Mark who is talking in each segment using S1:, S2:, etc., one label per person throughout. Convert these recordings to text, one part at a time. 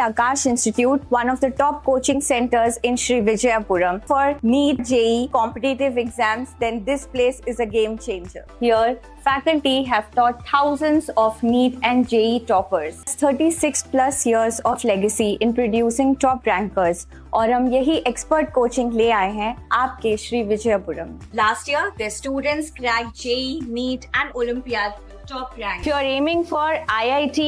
S1: Akash Institute, one of the top coaching centers in Sri Vijayapuram for NEET JEE competitive exams, then this place is a game changer. Here, faculty have taught thousands of NEET and JEE toppers. 36 plus years of legacy in producing top rankers. और हम यही expert coaching ले आए हैं आपके Shri Vijayapuram. Last year, their students cracked JEE, NEET and Olympiad top rank. If you are aiming for IIT,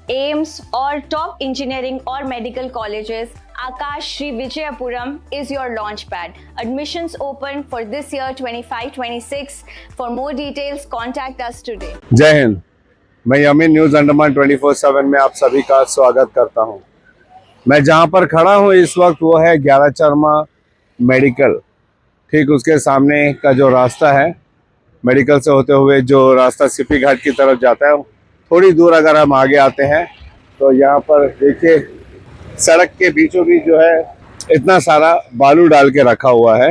S1: AIMS or top engineering or medical colleges, Akash Sri Vijayapuram is your launch pad. Admissions open for this year 25-26. For more details, contact us today.
S2: जय हिंद, मैं Yamin news Andaman 24/7 में आप सभी का स्वागत करता हूं। मैं जहां पर खड़ा हूं इस वक्त वो है 11 चरमा मेडिकल। ठीक उसके सामने का जो रास्ता है मेडिकल से होते हुए जो रास्ता सीपी घाट की तरफ जाता है, थोड़ी दूर अगर हम आगे आते हैं तो यहाँ पर देखिए सड़क के बीचों बीच जो है इतना सारा बालू डाल के रखा हुआ है।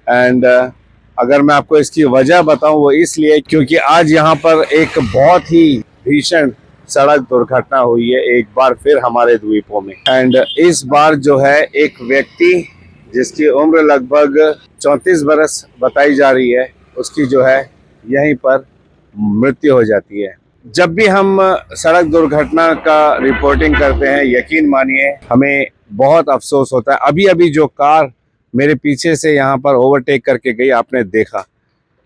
S2: एंड अगर मैं आपको इसकी वजह बताऊं वो इसलिए क्योंकि आज यहाँ पर एक बहुत ही भीषण सड़क दुर्घटना हुई है एक बार फिर हमारे द्वीपों में। एंड इस बार जो है एक व्यक्ति जिसकी उम्र लगभग 34 बरस बताई जा रही है, उसकी जो है यहीं पर मृत्यु हो जाती है। जब भी हम सड़क दुर्घटना का रिपोर्टिंग करते हैं, यकीन मानिए हमें बहुत अफसोस होता है। अभी अभी जो कार मेरे पीछे से यहाँ पर ओवरटेक करके गई, आपने देखा,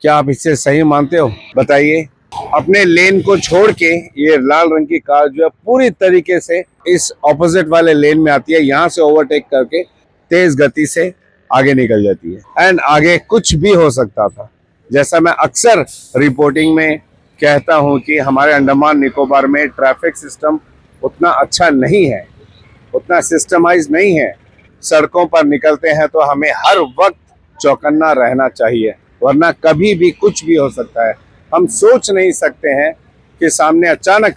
S2: क्या आप इससे सही मानते हो? बताइए। अपने लेन को छोड़ के ये लाल रंग की कार जो है पूरी तरीके से इस ऑपोजिट वाले लेन में आती है, यहाँ से ओवरटेक करके तेज गति से आगे निकल जाती है। एंड आगे कुछ भी हो सकता था। जैसा मैं अक्सर रिपोर्टिंग में कहता हूं कि हमारे अंडमान निकोबार में ट्रैफिक सिस्टम उतना अच्छा नहीं है, उतना सिस्टमाइज नहीं है। सड़कों पर निकलते हैं तो हमें हर वक्त चौकन्ना रहना चाहिए, वरना कभी भी कुछ भी हो सकता है। हम सोच नहीं सकते हैं कि सामने अचानक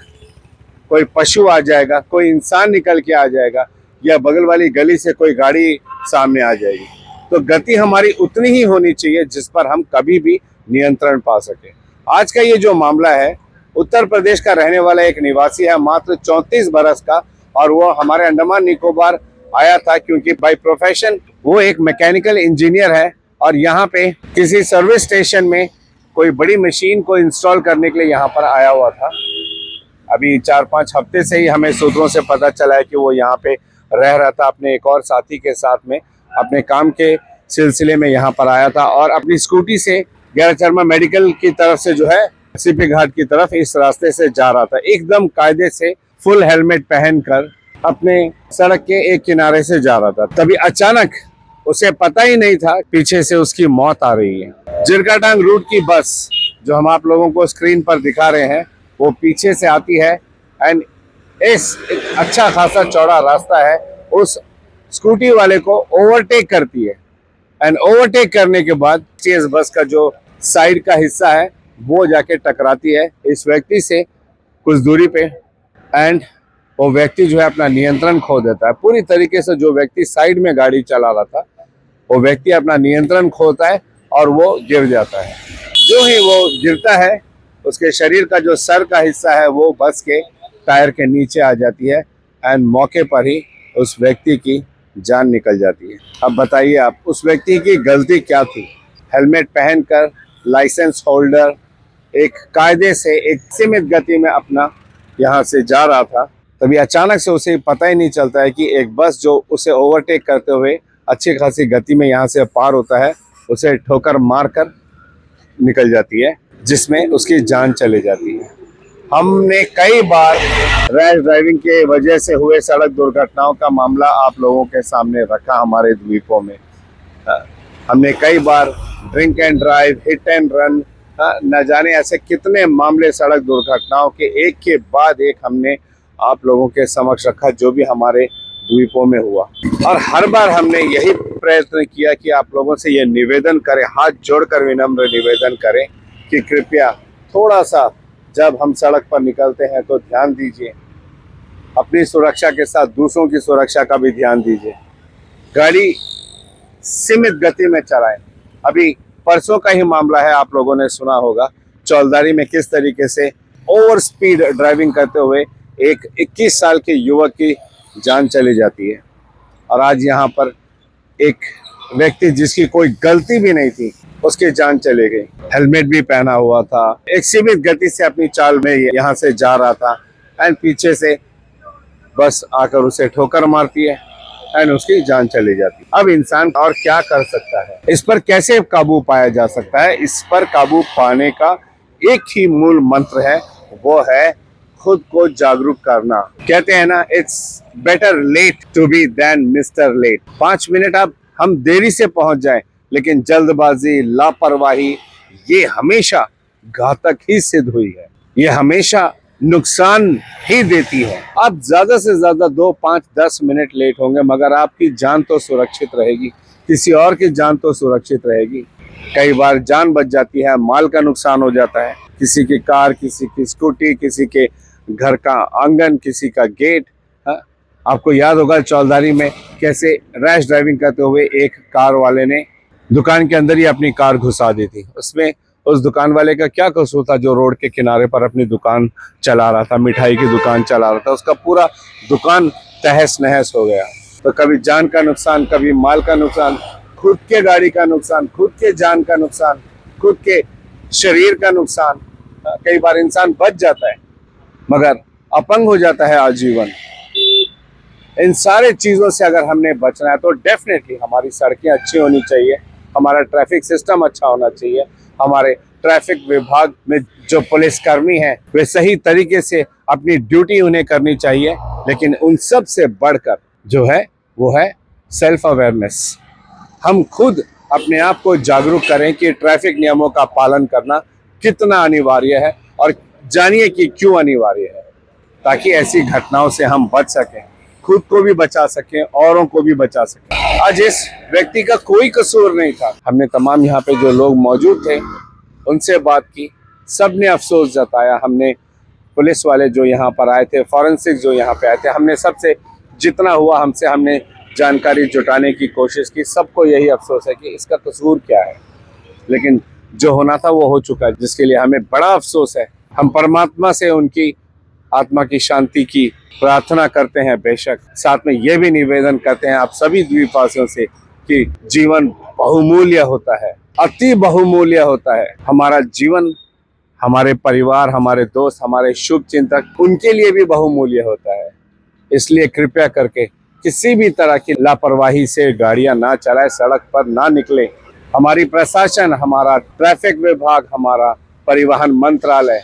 S2: कोई पशु आ जाएगा, कोई इंसान निकल के आ जाएगा, या बगल वाली गली से कोई गाड़ी सामने आ जाएगी। तो गति हमारी उतनी ही होनी चाहिए जिस पर हम कभी भी नियंत्रण पा सके। आज का ये जो मामला है, उत्तर प्रदेश का रहने वाला एक निवासी है, मात्र 34 बरस का, और वो हमारे अंडमान निकोबार आया था क्योंकि बाय प्रोफेशन वो एक मैकेनिकल इंजीनियर है और यहाँ पे किसी सर्विस स्टेशन में कोई बड़ी मशीन को इंस्टॉल करने के लिए यहाँ पर आया हुआ था। अभी 4-5 हफ्ते से ही हमें सूत्रों से पता चला है कि वो यहाँ पे रह रहा था अपने एक और साथी के साथ में, अपने काम के सिलसिले में यहाँ पर आया था और अपनी स्कूटी से 11 चरमा मेडिकल की तरफ से जो है सीपी घाट की तरफ इस रास्ते से जा रहा था। एकदम कायदे से फुल हेलमेट पहनकर अपने सड़क के एक किनारे से जा रहा था। तभी अचानक उसे पता ही नहीं था पीछे से उसकी मौत आ रही है। जिरकाटांग रूट की बस जो हम आप लोगों को स्क्रीन पर दिखा रहे हैं वो पीछे से आती है एंड इस अच्छा खासा चौड़ा रास्ता है, उस स्कूटी वाले को ओवरटेक करती है। एंड ओवरटेक करने के बाद इस बस का जो साइड का हिस्सा है वो जाके टकराती है इस व्यक्ति से कुछ दूरी पे। एंड वो व्यक्ति जो है अपना नियंत्रण खो देता है पूरी तरीके से। जो व्यक्ति साइड में गाड़ी चला रहा था वो व्यक्ति अपना नियंत्रण खोता है और वो गिर जाता है। जो ही वो गिरता है उसके शरीर का जो सर का हिस्सा है वो बस के टायर के नीचे आ जाती है एंड मौके पर ही उस व्यक्ति की जान निकल जाती है। अब बताइए आप, उस व्यक्ति की गलती क्या थी? हेलमेट पहनकर लाइसेंस होल्डर एक कायदे से एक सीमित गति में अपना यहाँ से जा रहा था, तभी अचानक से उसे पता ही नहीं चलता है कि एक बस जो उसे ओवरटेक करते हुए अच्छी खासी गति में यहाँ से पार होता है, उसे ठोकर मारकर निकल जाती है, जिसमें उसकी जान चली जाती है। हमने कई बार रैश ड्राइविंग के वजह से हुए सड़क दुर्घटनाओं का मामला आप लोगों के सामने रखा हमारे द्वीपों में। हमने कई बार drink and drive, hit and run, न जाने ऐसे कितने मामले सड़क दुर्घटनाओं के एक के बाद एक हमने आप लोगों के समक्ष रखा जो भी हमारे द्वीपों में हुआ। और हर बार हमने यही प्रयत्न किया कि आप लोगों से ये निवेदन करें, हाथ जोड़कर विनम्र निवेदन करें कि कृपया थोड़ा सा जब हम सड़क पर निकलते हैं तो ध्यान दीजिए, अपनी सुरक्षा के साथ दूसरों की सुरक्षा का भी ध्यान दीजिए। गाड़ी सीमित गति में चलाएं। अभी परसों का ही मामला है, आप लोगों ने सुना होगा चौलदारी में किस तरीके से ओवर स्पीड ड्राइविंग करते हुए एक 21 साल के युवक की जान चली जाती है। और आज यहाँ पर एक व्यक्ति जिसकी कोई गलती भी नहीं थी, उसकी जान चली गई। हेलमेट भी पहना हुआ था, एक सीमित गति से अपनी चाल में यहाँ से जा रहा था, एंड पीछे से बस आकर उसे ठोकर मारती है एंड उसकी जान चली जाती है। अब इंसान और क्या कर सकता है? इस पर कैसे काबू पाया जा सकता है? इस पर काबू पाने का एक ही मूल मंत्र है, वो है खुद को जागरूक करना। कहते हैं ना, it's better late to be than mister late. 5 minute अब हम देरी से पहुंच जाएं, लेकिन जल्दबाजी, लापरवाही ये हमेशा घातक ही सिद्ध हुई है। ये हमेशा नुकसान ही देती है। आप ज्यादा से ज्यादा 2, 5, 10 मिनट लेट होंगे, मगर आपकी जान तो सुरक्षित रहेगी, किसी और की जान तो सुरक्षित रहेगी। कई बार जान बच जाती है, माल का नुकसान हो जाता है, किसी की कार, किसी की स्कूटी, किसी के घर का आंगन, किसी का गेट। आपको याद होगा चौलधारी में कैसे रैश ड्राइविंग करते हुए एक कार वाले ने दुकान के अंदर ही अपनी कार घुसा दी थी। उसमें उस दुकान वाले का क्या कसूर था जो रोड के किनारे पर अपनी दुकान चला रहा था, मिठाई की दुकान चला रहा था, उसका पूरा दुकान तहस नहस हो गया। तो कभी जान का नुकसान, कभी माल का नुकसान, खुद के गाड़ी का नुकसान, खुद के जान का नुकसान, खुद के शरीर का नुकसान। कई बार इंसान बच जाता है मगर अपंग हो जाता है आजीवन। इन सारे चीजों से अगर हमने बचना है तो डेफिनेटली हमारी सड़कें अच्छी होनी चाहिए, हमारा ट्रैफिक सिस्टम अच्छा होना चाहिए, हमारे ट्रैफिक विभाग में जो पुलिसकर्मी हैं वे सही तरीके से अपनी ड्यूटी उन्हें करनी चाहिए। लेकिन उन सब से बढ़कर जो है वो है सेल्फ अवेयरनेस। हम खुद अपने आप को जागरूक करें कि ट्रैफिक नियमों का पालन करना कितना अनिवार्य है और जानिए कि क्यों अनिवार्य है, ताकि ऐसी घटनाओं से हम बच सकें, खुद को भी बचा सकें, औरों को भी बचा सकें। आज इस व्यक्ति का कोई कसूर नहीं था। हमने तमाम यहाँ पे जो लोग मौजूद थे उनसे बात की, सबने अफसोस जताया। हमने पुलिस वाले जो यहाँ पर आए थे, फॉरेंसिक जो यहाँ पे आए थे, हमने सबसे जितना हुआ हमने जानकारी जुटाने की कोशिश की। सबको यही अफसोस है कि इसका कसूर क्या है, लेकिन जो होना था वो हो चुका है, जिसके लिए हमें बड़ा अफसोस है। हम परमात्मा से उनकी आत्मा की शांति की प्रार्थना करते हैं बेशक, साथ में ये भी निवेदन करते हैं आप सभी द्वीपवासियों से कि जीवन बहुमूल्य होता है, अति बहुमूल्य होता है। हमारा जीवन, हमारे परिवार, हमारे दोस्त, हमारे शुभ चिंतक, उनके लिए भी बहुमूल्य होता है। इसलिए कृपया करके किसी भी तरह की लापरवाही से गाड़ियां ना चलाएं, सड़क पर ना निकले। हमारी प्रशासन, हमारा ट्रैफिक विभाग, हमारा परिवहन मंत्रालय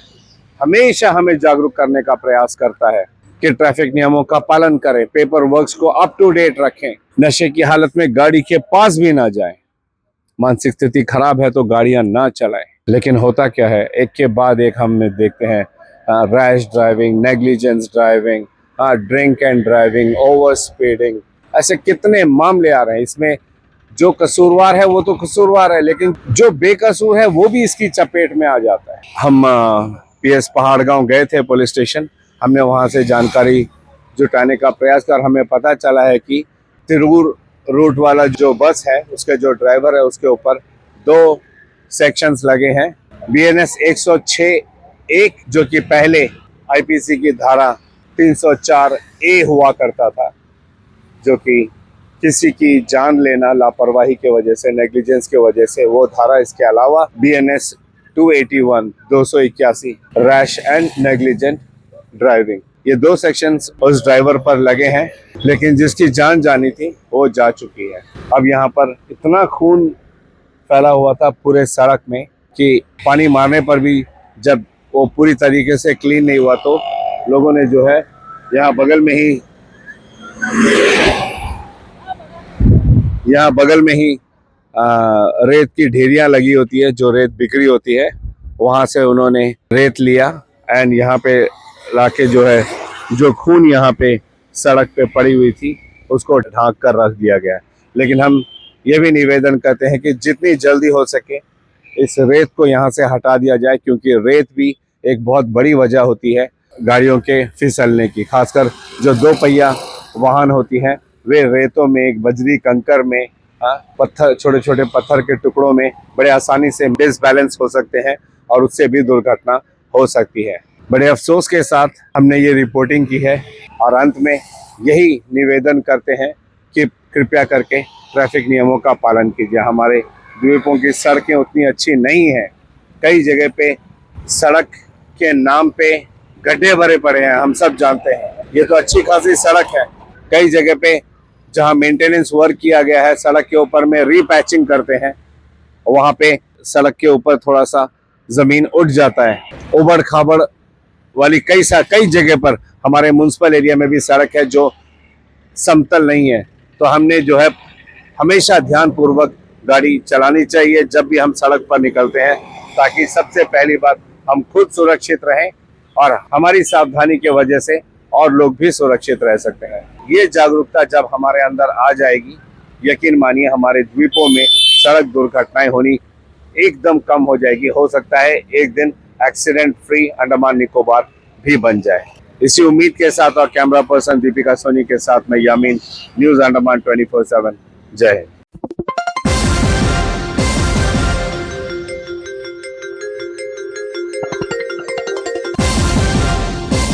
S2: हमेशा हमें जागरूक करने का प्रयास करता है कि ट्रैफिक नियमों का पालन करें, पेपर वर्क्स को अप टू डेट रखें, नशे की हालत में गाड़ी के पास भी ना जाएं, मानसिक स्थिति खराब है तो गाड़ियां ना चलाएं। लेकिन होता क्या है, एक के बाद एक हम देखते हैं rash driving, negligence driving, drink and driving, over speeding, ऐसे कितने मामले आ रहे हैं। इसमें जो कसूरवार है वो तो कसूरवार है, लेकिन जो बेकसूर है वो भी इसकी चपेट में आ जाता है। हम PS पहाड़गांव गए थे पुलिस स्टेशन, हमने वहां से जानकारी जुटाने का प्रयास किया और हमें पता चला है कि तिरूर रूट वाला जो बस है उसके जो ड्राइवर है उसके ऊपर 2 सेक्शंस लगे हैं। BNS 106(1) जो कि पहले IPC की धारा 304A हुआ करता था, जो कि किसी की जान लेना लापरवाही के वजह से, नेग्लिजेंस के वजह से, वो धारा। इसके अलावा BNS 281 281 rash and negligent driving, ये 2 सेक्शंस उस ड्राइवर पर लगे हैं, लेकिन जिसकी जान जानी थी वो जा चुकी है। अब यहाँ पर इतना खून फैला हुआ था पूरे सड़क में कि पानी मारने पर भी जब वो पूरी तरीके से क्लीन नहीं हुआ तो लोगों ने जो है यहाँ बगल में ही रेत की ढेरियां लगी होती है, जो रेत बिक्री होती है, वहां से उन्होंने रेत लिया एंड यहाँ पे लाके जो है जो खून यहाँ पे सड़क पे पड़ी हुई थी उसको ढांक कर रख दिया गया। लेकिन हम ये भी निवेदन करते हैं कि जितनी जल्दी हो सके इस रेत को यहाँ से हटा दिया जाए, क्योंकि रेत भी एक बहुत बड़ी वजह होती है गाड़ियों के फिसलने की। खासकर जो 2 पहिया वाहन होती हैं वे रेतों में, बजरी कंकर में, पत्थर, छोटे छोटे पत्थर के टुकड़ों में बड़े आसानी से डिसबैलेंस हो सकते हैं और उससे भी दुर्घटना हो सकती है। बड़े अफसोस के साथ हमने ये रिपोर्टिंग की है और अंत में यही निवेदन करते हैं कि कृपया करके ट्रैफिक नियमों का पालन कीजिए। हमारे द्वीपों की सड़कें उतनी अच्छी नहीं हैं, कई जगह पे सड़क के नाम पे गड्ढे भरे पड़े हैं, हम सब जानते हैं। ये तो अच्छी खासी सड़क है, कई जगह पे जहां मेंटेनेंस वर्क किया गया है सड़क के ऊपर में रीपैचिंग करते हैं, वहां पे सड़क के ऊपर थोड़ा सा जमीन उठ जाता है। उबड़ खाबड़ वाली कई जगह पर हमारे म्युनिसिपल एरिया में भी सड़क है जो समतल नहीं है। तो हमने जो है हमेशा ध्यान पूर्वक गाड़ी चलानी चाहिए जब भी हम सड़क पर निकलते हैं, ताकि सबसे पहली बात हम खुद सुरक्षित रहें और हमारी सावधानी की वजह से और लोग भी सुरक्षित रह सकते हैं। ये जागरूकता जब हमारे अंदर आ जाएगी, यकीन मानिए हमारे द्वीपों में सड़क दुर्घटनाएं होनी एकदम कम हो जाएगी। हो सकता है एक दिन एक्सीडेंट फ्री अंडमान निकोबार भी बन जाए। इसी उम्मीद के साथ और कैमरा पर्सन दीपिका सोनी के साथ मैं यामीन, न्यूज़ अंडमान 24/7। जय हिंद।